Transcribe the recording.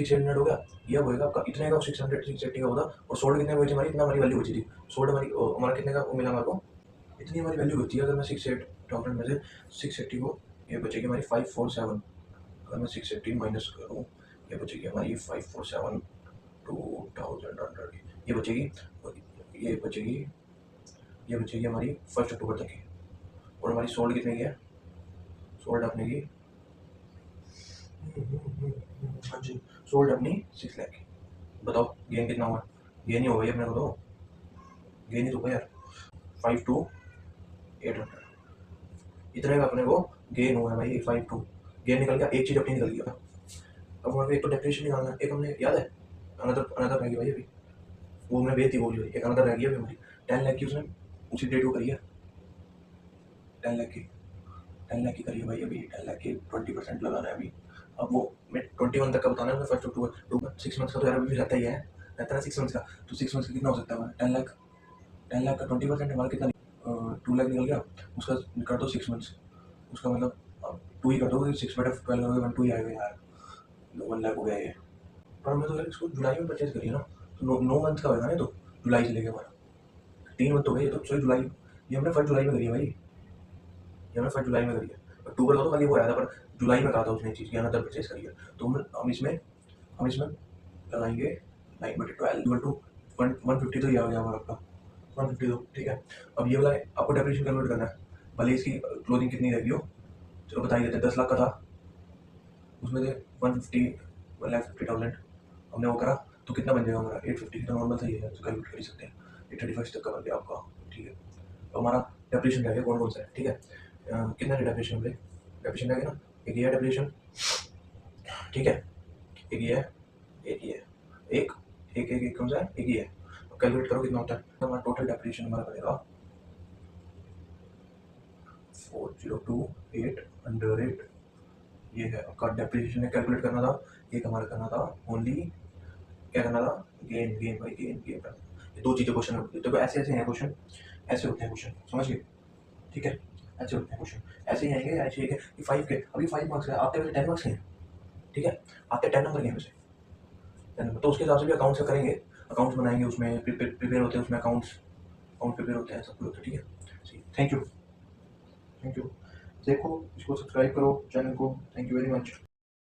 600 हो गया, ये अब होएगा आपका इतने का 600 680 का होगा। और सोल्ड कितने बची हमारी, इतना हमारी वैल्यू बची थी। सोल्ड हमारी हमारा कितने का मिला हमारे को, इतनी हमारी वैल्यू बची है। अगर मैं 680 में से 680 को, ये बचेगी हमारी 547। अगर मैं 680 माइनस करूँ, ये बचेगी हमारी 547 2100, ये बचेगी, ये बचेगी, ये बचेगी हमारी 1 अक्टूबर तक की। और हमारी सोल्ड कितने की है, सोल्ड अपने की, हाँ जी, सोल्ड अपनी 6 लाख की। बताओ गेन कितना हुआ, गेन ही होगा ये अपने को, तो गेन ही तो होगा यार, 5 to 800, इतने का अपने को गेन हुआ है भाई। 5 to गेन निकल गया, एक चीज़ अपनी निकल गया। अब वहाँ पे एक तो डेप्रिसिएशन निकालना, एक हमने याद है अनदर अनदर रह गई भाई अभी, वो हमने बेच दी, वो एक अनदर रह गई अभी हमारी 10 लाख की, उसने उसी डेट को करी है 10 लाख की, 10 लाख की करी है भाई अभी, 10 लाख की 20% लगाना है अभी। अब वो मैं 21 तक का बताना है, 1 अक्टूबर 6 मंथ्स का तो यार अभी भी रहता ही है, रहता है 6 मंथ्स का। तो 6 मंथ्स का कितना हो सकता है हमारा, 10 लाख, 10 लाख का 20% हमारा कितना, 2 लाख निकल गया। उसका कर दो 6 मंथ्स, उसका मतलब अब 2 ही कर दो, 6/12 करोगे, 1 2 ही आएगा यार, 1 लाख हो गया ये। पर हमने तो यार इसको जुलाई में परचेज करी है ना, तो 9 मंथ का होगा ना, तो जुलाई से लेके हमारा 3 मंथ हो गए, तो सॉरी जुलाई, ये हमने 1 जुलाई में करी है भाई, ये हमने 1 जुलाई में करी है। अक्टूबर का तो खाली वो आया था, पर जुलाई में कहा था उसने चीज़ की अनदर परचेज करी है। तो हम इसमें लगाएंगे 9/12 इक्वल टू 150, तो ये आ गया हमारा आपका 152, ठीक है। अब ये वाला आपको डेप्रिसिएशन कैलकुलेट करना है, भले इसकी क्लोजिंग कितनी रहेगी हो, चलो बता ही देते हैं। 10 लाख का था, उसमें से 1,50,000 हमने वो करा, तो कितना बन जाएगा हमारा 850, तो नॉर्मल सही है, तो कैलकुलेट कर ही सकते हैं। 835 तक का बन गया आपका, ठीक है। तो हमारा डेप्रिसिएशन रह गया कौन कौन सा है, ठीक है। कितना है डेप्रिसिएशन पे, डेप्रिसिएशन रहेगा ना, एक ये है डेप्रिसिएशन, ठीक है, एक ये है, एक ये है, एक एक एक एक कौन सा है, एक ये है। कैलकुलेट करो कितना होता है, तो हमारा टोटल डेप्रिसिएशन हमारा बनेगा 4028 ये है आपका डेप्रिसिएशन है। कैलकुलेट करना था, एक हमारा करना था ओनली, क्या करना था, गेन गेन भाई, गेन गेन करना। ये दो चीज़ें क्वेश्चन होती है, तो ऐसे ऐसे हैं क्वेश्चन, ऐसे होते हैं क्वेश्चन, समझ गए, ठीक है, ऐसे होते हैं क्वेश्चन, ऐसे ही आएंगे, ऐसे ही है कि 5 के अभी 5 मार्क्स है, आपके वैसे 10 मार्क्स हैं, ठीक है, आपके 10 नंबर के हैं वैसे 10 नंबर, तो उसके हिसाब से भी अकाउंट्स का करेंगे, अकाउंट्स बनाएंगे, उसमें प्रिपेयर होते हैं, उसमें अकाउंट्स अकाउंट प्रिपेयर होते हैं, सब कुछ होता है, ठीक है। Thank you, thank you. देखो इसको सब्सक्राइब करो चैनल को, थैंक यू वेरी मच।